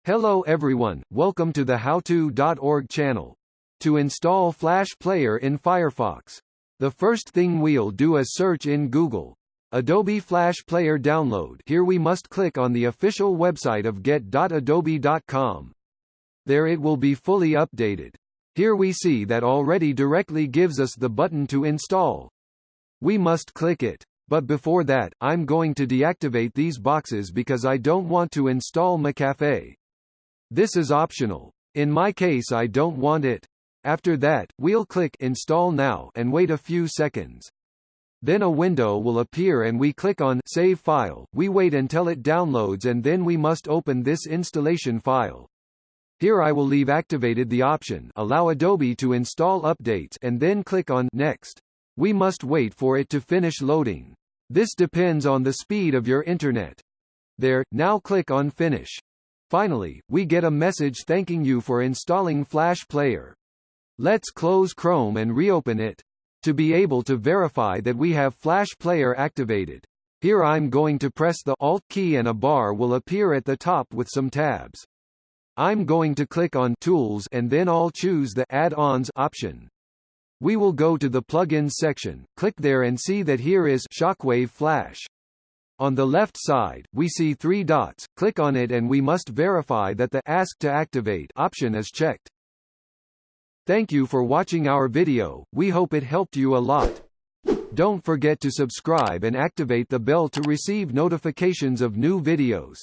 Hello everyone, welcome to the howto.org channel. To install Flash Player in Firefox, the first thing we'll do is search in Google. Adobe Flash Player download. Here we must click on the official website of get.adobe.com. There it will be fully updated. Here we see that already directly gives us the button to install. We must click it. But before that, I'm going to deactivate these boxes because I don't want to install McAfee. This is optional. In my case I don't want it. After that, we'll click Install Now and wait a few seconds. Then a window will appear and we click on Save File. We wait until it downloads and then we must open this installation file. Here I will leave activated the option Allow Adobe to install updates and then click on Next. We must wait for it to finish loading. This depends on the speed of your internet. There, now click on Finish. Finally, we get a message thanking you for installing Flash Player. Let's close Chrome and reopen it. To be able to verify that we have Flash Player activated, here I'm going to press the Alt key and a bar will appear at the top with some tabs. I'm going to click on Tools and then I'll choose the Add-ons option. We will go to the Plugins section, click there and see that here is Shockwave Flash. On the left side, we see 3 dots, click on it and we must verify that the Ask to Activate option is checked. Thank you for watching our video, we hope it helped you a lot. Don't forget to subscribe and activate the bell to receive notifications of new videos.